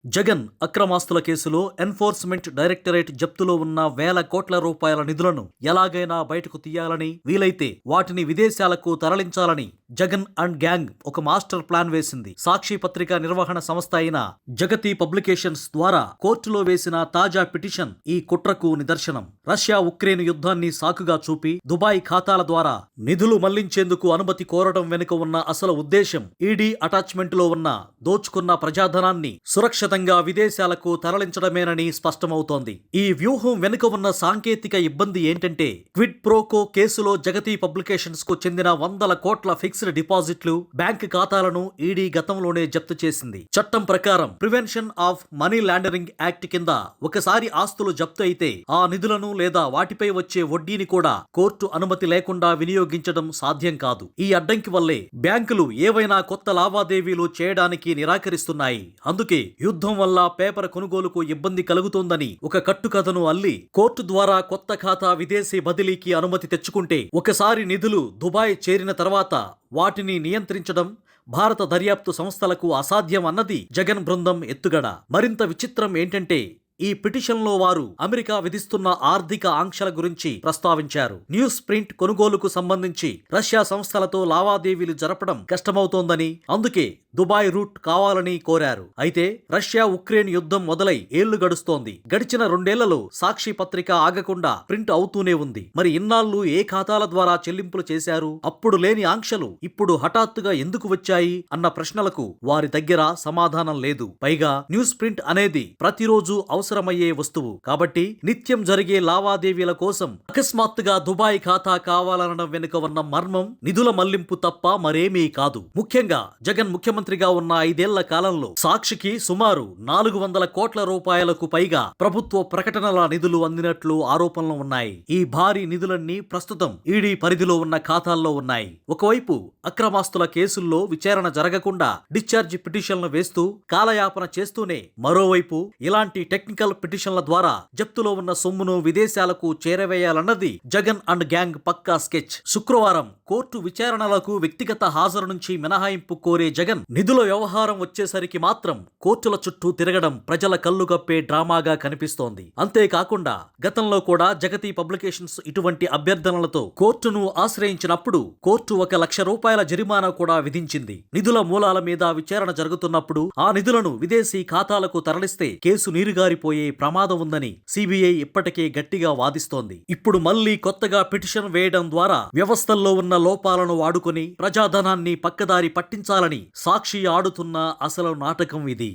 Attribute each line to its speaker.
Speaker 1: జగన్ అక్రమాస్తుల కేసులో enforcement directorate జప్తులో ఉన్న వేల కోట్ల రూపాయల నిధులను ఎలాగైనా బయటకు తీయాలని, వీలైతే వాటిని విదేశాలకు తరలించాలని జగన్ అండ్ గ్యాంగ్ ఒక మాస్టర్ ప్లాన్ వేసింది. సాక్షి పత్రిక నిర్వహణ సంస్థ అయిన జగతి పబ్లికేషన్స్ ద్వారా కోర్టులో వేసిన తాజా పిటిషన్ ఈ కుట్రకు నిదర్శనం. రష్యా ఉక్రెయిన్ యుద్ధాన్ని సాకుగా చూపి దుబాయ్ ఖాతాల ద్వారా నిధులు మళ్లించేందుకు అనుమతి కోరడం వెనుక ఉన్న అసలు ఉద్దేశం ఈడీ అటాచ్మెంట్ లో ఉన్న దోచుకున్న ప్రజాధనాన్ని సురక్షితంగా విదేశాలకు తరలించడమేనని స్పష్టమవుతోంది. ఈ వ్యూహం వెనుక ఉన్న సాంకేతిక ఇబ్బంది ఏంటంటే, క్విడ్ ప్రోకో కేసులో జగతి పబ్లికేషన్స్ కు చెందిన వందల కోట్ల ఫిక్స్డ్ డిపాజిట్లు, బ్యాంక్ ఖాతాలను ఈడీ గతంలోనే జప్తు చేసింది. చట్టం ప్రకారం prevention of money laundering act కింద ఒకసారి ఆస్తులు జప్తు అయితే ఆ నిధులను లేదా వాటిపై వచ్చే వడ్డీని కూడా కోర్టు అనుమతి లేకుండా వినియోగించడం సాధ్యం కాదు. ఈ అడ్డంకి వల్లే బ్యాంకులు ఏవైనా కొత్త లావాదేవీలు చేయడానికి నిరాకరిస్తున్నాయి. అందుకే యుద్ధం వల్ల పేపర్ కొనుగోలుకు ఇబ్బంది కలుగుతోందని ఒక కట్టుకథను అల్లి కోర్టు ద్వారా కొత్త ఖాతా విదేశీ బదిలీకి అనుమతి తెచ్చుకుంటే ఒకసారి నిధులు దుబాయ్ చేరిన తర్వాత వాటిని నియంత్రించడం భారత దర్యాప్తు సంస్థలకు అసాధ్యం అన్నది జగన్ బృందం ఎత్తుగడ. మరింత విచిత్రం ఏంటంటే, ఈ పిటిషన్లో వారు అమెరికా విధిస్తున్న ఆర్థిక ఆంక్షల గురించి ప్రస్తావించారు. న్యూస్ ప్రింట్ కొనుగోలుకు సంబంధించి రష్యా సంస్థలతో లావాదేవీలు జరపడం కష్టమవుతోందని, అందుకే దుబాయ్ రూట్ కావాలని కోరారు. అయితే రష్యా ఉక్రెయిన్ యుద్ధం మొదలై ఏళ్లు గడుస్తోంది. గడిచిన 2 ఏళ్లలో సాక్షి పత్రిక ఆగకుండా ప్రింట్ అవుతూనే ఉంది. మరి ఇన్నాళ్లు ఏ ఖాతాల ద్వారా చెల్లింపులు చేశారు? అప్పుడు లేని ఆంక్షలు ఇప్పుడు హఠాత్తుగా ఎందుకు వచ్చాయి అన్న ప్రశ్నలకు వారి దగ్గర సమాధానం లేదు. పైగా న్యూస్ ప్రింట్ అనేది ప్రతిరోజు అవసరమయ్యే వస్తువు కాబట్టి నిత్యం జరిగే లావాదేవీల కోసం అకస్మాత్తుగా దుబాయ్ ఖాతా కావాలనడం వెనుక ఉన్న మర్మం నిధుల మళ్లింపు తప్ప మరేమీ కాదు. ముఖ్యంగా జగన్ ముఖ్యమంత్రిగా ఉన్న 5 ఏళ్ల కాలంలో సాక్షికి సుమారు 400 కోట్ల రూపాయలకు పైగా ప్రభుత్వ ప్రకటనల నిధులు అందినట్లు ఆరోపణలు ఉన్నాయి. ఈ భారీ నిధులన్నీ ప్రస్తుతం ఈడీ పరిధిలో ఉన్న ఖాతాల్లో ఉన్నాయి. ఒకవైపు అక్రమాస్తుల కేసుల్లో విచారణ జరగకుండా డిశ్చార్జ్ పిటిషన్లు వేస్తూ కాలయాపన చేస్తూనే, మరోవైపు ఇలాంటి టెక్నికల్ పిటిషన్ల ద్వారా జప్తులో ఉన్న సొమ్మును విదేశాలకు చేరవేయాలన్నది జగన్ అండ్ గ్యాంగ్ పక్కా స్కెచ్. శుక్రవారం కోర్టు విచారణలకు వ్యక్తిగత హాజరు నుంచి మినహాయింపు కోరే జగన్ నిధుల వ్యవహారం వచ్చేసరికి మాత్రం కోర్టుల చుట్టూ తిరగడం ప్రజల కళ్ళు కప్పే డ్రామాగా కనిపిస్తోంది. అంతేకాకుండా గతంలో కూడా జగతి పబ్లికేషన్స్ ఇటువంటి అభ్యర్థనలతో కోర్టును ఆశ్రయించినప్పుడు కోర్టు 1 లక్ష రూపాయల జరిమానా కూడా విధించింది. నిధుల మూలాల మీద విచారణ జరుగుతున్నప్పుడు ఆ నిధులను విదేశీ ఖాతాలకు తరలిస్తే కేసు నీరుగారిపోయే ప్రమాదం ఉందని సిబిఐ ఇప్పటికే గట్టిగా వాదిస్తోంది. ఇప్పుడు మళ్లీ కొత్తగా పిటిషన్ వేయడం ద్వారా వ్యవస్థల్లో ఉన్న లోపాలను వాడుకొని ప్రజాధనాన్ని పక్కదారి పట్టించాలని సాక్షి ఆడుతున్న అసలు నాటకం ఇది.